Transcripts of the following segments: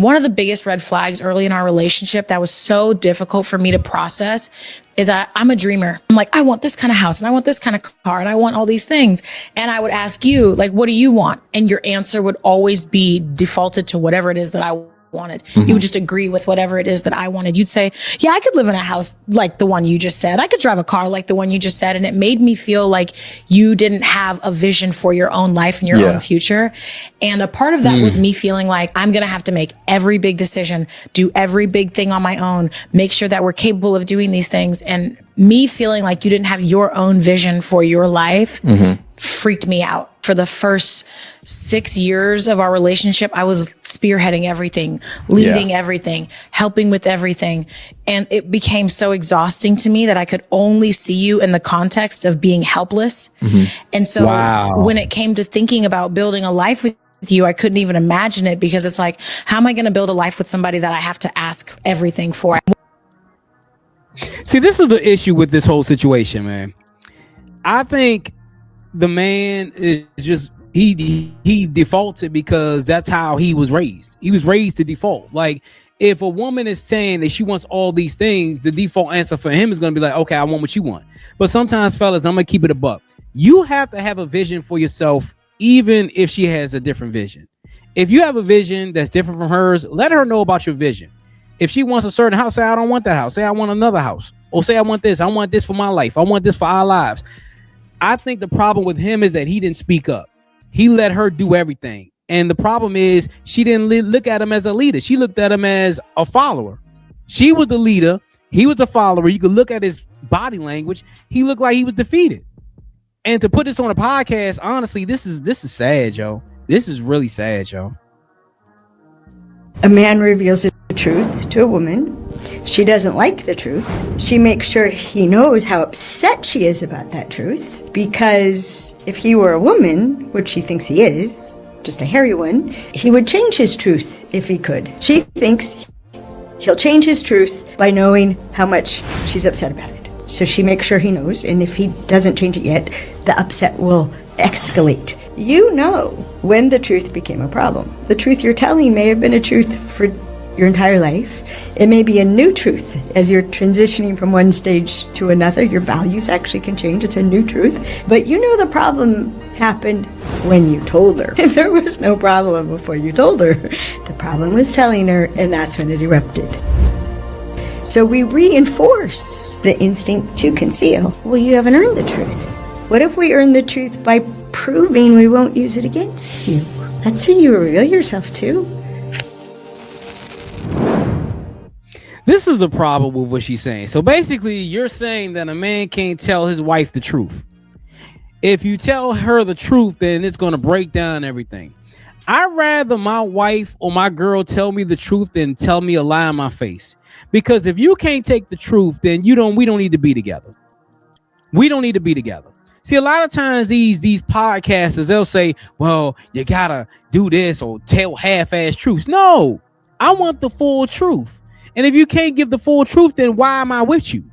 One of the biggest red flags early in our relationship that was so difficult for me to process is I'm a dreamer. I'm like, I want this kind of house and I want this kind of car and I want all these things. And I would ask you, like, what do you want? And your answer would always be defaulted to whatever it is that I wanted. You would just agree with whatever it is that I wanted. You'd say, yeah, I could live in a house like the one you just said. I could drive a car like the one you just said. And it made me feel like you didn't have a vision for your own life and your own future. And a part of that was me feeling like I'm going to have to make every big decision, do every big thing on my own, make sure that we're capable of doing these things. And me feeling like you didn't have your own vision for your life freaked me out. For the first 6 years of our relationship, I was spearheading everything, leading everything, helping with everything. And it became so exhausting to me that I could only see you in the context of being helpless. And so when it came to thinking about building a life with you, I couldn't even imagine it, because it's like, how am I going to build a life with somebody that I have to ask everything for? See, this is the issue with this whole situation, man. I think the man is just, he defaulted because that's how he was raised. He was raised to default. Like, if a woman is saying that she wants all these things, the default answer for him is going to be like, okay, I want what you want. But sometimes, fellas, I'm going to keep it a buck. You have to have a vision for yourself, even if she has a different vision. If you have a vision that's different from hers, let her know about your vision. If she wants a certain house, say, I don't want that house. Say, I want another house. Or say, I want this for my life. I want this for our lives. I think the problem with him is that he didn't speak up. He let her do everything. And the problem is she didn't look at him as a leader. She looked at him as a follower. She was the leader. He was the follower. You could look at his body language. He looked like he was defeated. And to put this on a podcast, honestly, this is sad, yo. This is really sad, yo. A man reveals the truth to a woman. She doesn't like the truth. She makes sure he knows how upset she is about that truth, because if he were a woman, which she thinks he is, just a hairy one, he would change his truth if he could. She thinks he'll change his truth by knowing how much she's upset about it. So she makes sure he knows, and if he doesn't change it yet, the upset will escalate. You know when the truth became a problem. The truth you're telling may have been a truth for your entire life. It may be a new truth as you're transitioning from one stage to another. Your values actually can change. It's a new truth. But you know the problem happened when you told her. There was no problem before you told her. The problem was telling her, and that's when it erupted. So we reinforce the instinct to conceal. Well, you haven't earned the truth. What if we earn the truth by proving we won't use it against you? That's who you reveal yourself to. This is the problem with what she's saying. So basically, you're saying that a man can't tell his wife the truth. If you tell her the truth, then it's going to break down everything. I'd rather my wife or my girl tell me the truth than tell me a lie in my face. Because if you can't take the truth, then we don't need to be together. We don't need to be together. See, a lot of times these podcasters, they'll say, well, you gotta do this or tell half-ass truths. No, I want the full truth. And if you can't give the full truth, then why am I with you?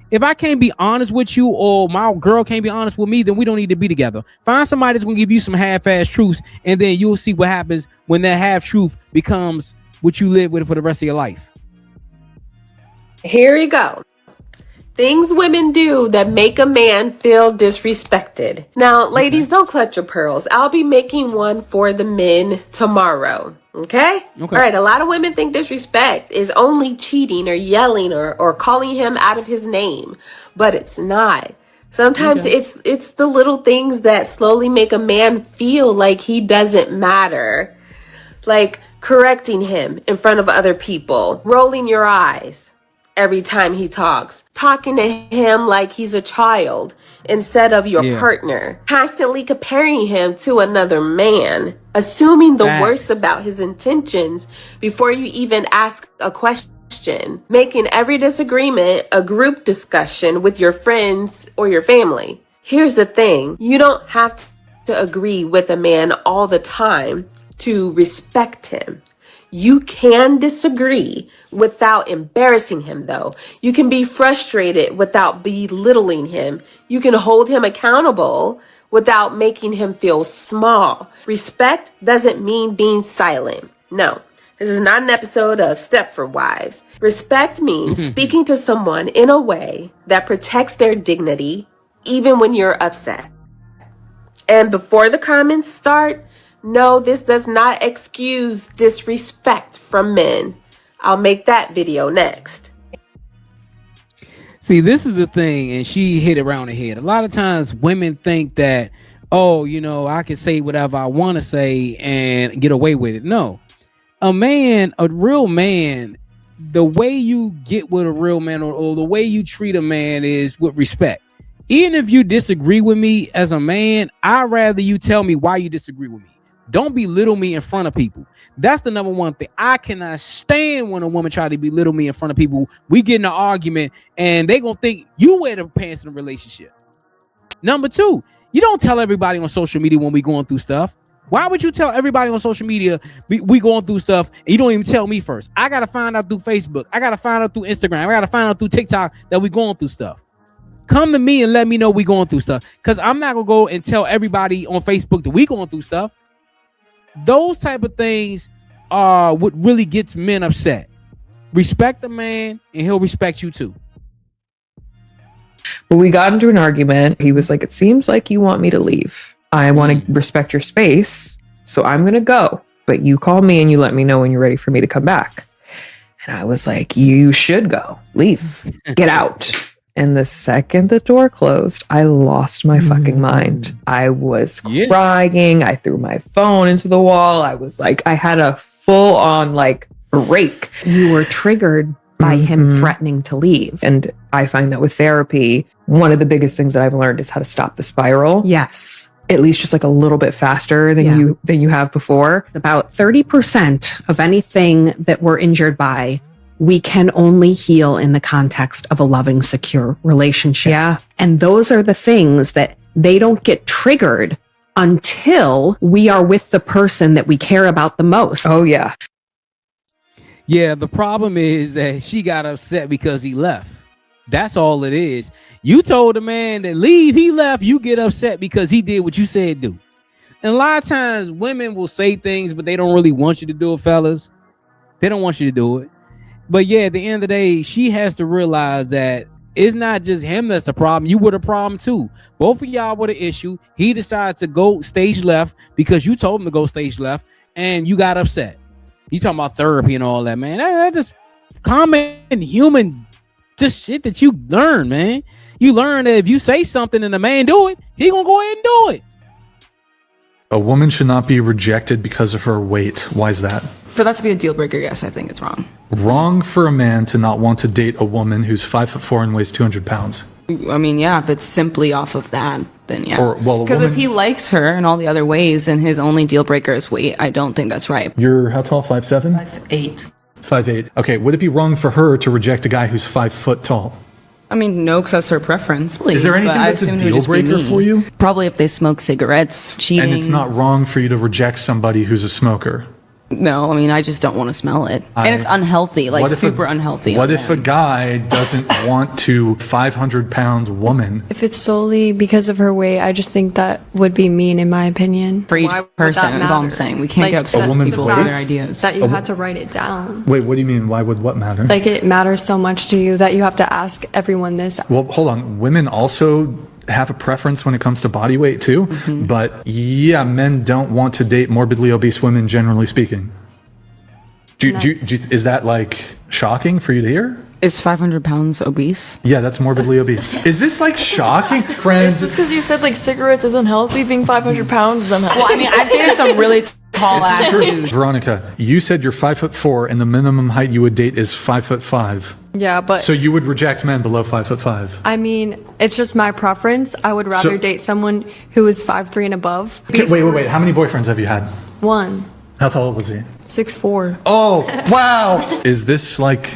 If I can't be honest with you, or my girl can't be honest with me, then we don't need to be together. Find somebody that's going to give you some half-ass truths, and then you'll see what happens when that half-truth becomes what you live with for the rest of your life. Here we go. Things women do that make a man feel disrespected. Now, ladies, don't clutch your pearls. I'll be making one for the men tomorrow. Okay? All right. A lot of women think disrespect is only cheating or yelling or calling him out of his name, but it's not. Sometimes it's the little things that slowly make a man feel like he doesn't matter. Like correcting him in front of other people, rolling your eyes every time he talks, talking to him like he's a child instead of your partner, constantly comparing him to another man, assuming the worst about his intentions before you even ask a question, making every disagreement a group discussion with your friends or your family. Here's the thing. You don't have to agree with a man all the time to respect him. You can disagree without embarrassing him, though. You can be frustrated without belittling him. You can hold him accountable without making him feel small. Respect doesn't mean being silent. No, This is not an episode of Stepford Wives. Respect means speaking to someone in a way that protects their dignity, even when you're upset. And before the comments start, no, this does not excuse disrespect from men. I'll make that video next. See, this is the thing, and she hit it around the head. A lot of times women think that, oh, you know, I can say whatever I want to say and get away with it. No. A real man, the way you get with a real man or the way you treat a man is with respect. Even if you disagree with me as a man, I'd rather you tell me why you disagree with me. Don't belittle me in front of people. That's the number one thing. I cannot stand when a woman try to belittle me in front of people. We get in an argument and they gonna think you wear the pants in a relationship. Number two, you don't tell everybody on social media when we going through stuff. Why would you tell everybody on social media we going through stuff and you don't even tell me first? I gotta find out through Facebook. I gotta find out through Instagram. I gotta find out through TikTok that we going through stuff. Come to me and let me know we going through stuff. Because I'm not gonna go and tell everybody on Facebook that we going through stuff. Those type of things are what really gets men upset. Respect the man and he'll respect you too. But we got into an argument. He was like, it seems like you want me to leave. I want to respect your space, so I'm going to go. But you call me and you let me know when you're ready for me to come back. And I was like, you should go. Leave. Get out. And the second the door closed, I lost my fucking mind. I was crying. I threw my phone into the wall. I was like, I had a full on like break. You were triggered by him threatening to leave. And I find that with therapy, one of the biggest things that I've learned is how to stop the spiral. Yes. At least just like a little bit faster than you have before. About 30% of anything that we're injured by, we can only heal in the context of a loving, secure relationship. Yeah. And those are the things that they don't get triggered until we are with the person that we care about the most. Oh, yeah. Yeah, the problem is that she got upset because he left. That's all it is. You told the man to leave, he left, you get upset because he did what you said do. And a lot of times women will say things, but they don't really want you to do it, fellas. They don't want you to do it. But yeah, at the end of the day, she has to realize that it's not just him that's the problem. You were the problem too. Both of y'all were the issue. He decided to go stage left because you told him to go stage left and you got upset. You talking about therapy and all that, man. That just common human just shit that you learn, man. You learn that if you say something and the man do it, he gonna go ahead and do it. A woman should not be rejected because of her weight. Why is that? For that to be a deal breaker, yes, I think it's wrong. Wrong for a man to not want to date a woman who's 5'4" and weighs 200 pounds. I mean, yeah, if it's simply off of that, then yeah. Because if he likes her in all the other ways and his only deal breaker is weight, I don't think that's right. You're how tall? 5'7"? 5'8". 5'8". Okay, would it be wrong for her to reject a guy who's 5 foot tall? I mean, no, because that's her preference. Is there anything that's a deal breaker for you? Probably if they smoke cigarettes, cheating. And it's not wrong for you to reject somebody who's a smoker? No, I mean, I just don't want to smell it. And it's unhealthy, like super unhealthy. What if a guy doesn't want to 500-pound woman? If it's solely because of her weight, I just think that would be mean, in my opinion. For each person, is all I'm saying. We can't get upset with people for their ideas. That you had to write it down. Wait, what do you mean? Why would what matter? Like, it matters so much to you that you have to ask everyone this. Well, hold on. Women also have a preference when it comes to body weight too, but yeah, men don't want to date morbidly obese women, generally speaking. Is that like shocking for you to hear? Is 500 pounds obese? Yeah, that's morbidly obese. Is this like shocking, friends? It's just because you said like cigarettes is unhealthy, being 500 pounds is unhealthy. Well, I mean, I think it's a really tall ass dude. Veronica, you said you're 5'4" and the minimum height you would date is 5'5". Yeah, but so you would reject men below 5'5". I mean, it's just my preference. I would rather date someone who is 5'3" and above. Okay, wait. How many boyfriends have you had? One. How tall was he? 6'4". Oh, wow. Is this like,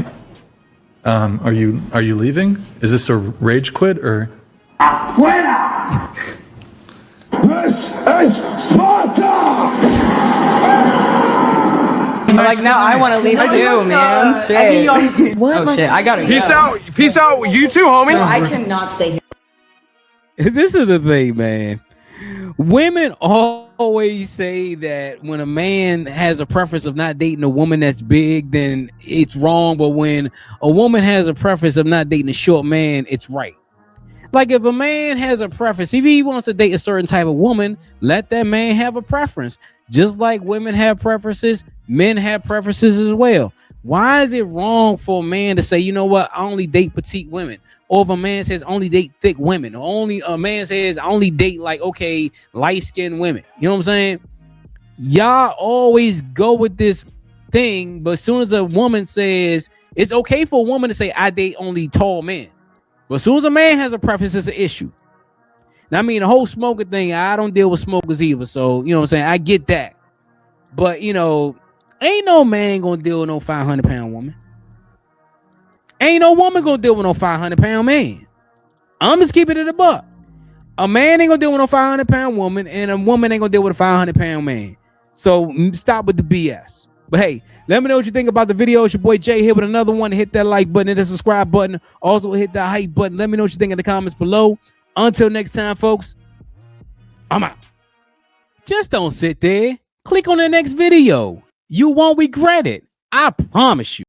are you leaving? Is this a rage quit or? Afuera! This is Sparta! Like, now I want to leave too, man. Shit. Oh, shit. I gotta go. Peace out. You too, homie. No, I cannot stay here. This is the thing, man. Women always say that when a man has a preference of not dating a woman that's big, then it's wrong. But when a woman has a preference of not dating a short man, it's right. Like if a man has a preference, if he wants to date a certain type of woman, let that man have a preference. Just like women have preferences, men have preferences as well. Why is it wrong for a man to say, you know what, I only date petite women? Or if a man says only date thick women, or only a man says I only date like, okay, light-skinned women. You know what I'm saying? Y'all always go with this thing, but as soon as a woman says, it's okay for a woman to say I date only tall men. But as soon as a man has a preference, it's an issue. Now, I mean, the whole smoker thing, I don't deal with smokers either. So, you know what I'm saying? I get that. But, you know, ain't no man gonna deal with no 500-pound woman. Ain't no woman gonna deal with no 500-pound man. I'm just keeping it a buck. A man ain't gonna deal with no 500-pound woman, and a woman ain't gonna deal with a 500-pound man. So stop with the BS. But hey, let me know what you think about the video. It's your boy Jay here with another one. Hit that like button and the subscribe button. Also hit that hype button. Let me know what you think in the comments below. Until next time, folks, I'm out. Just don't sit there. Click on the next video. You won't regret it. I promise you.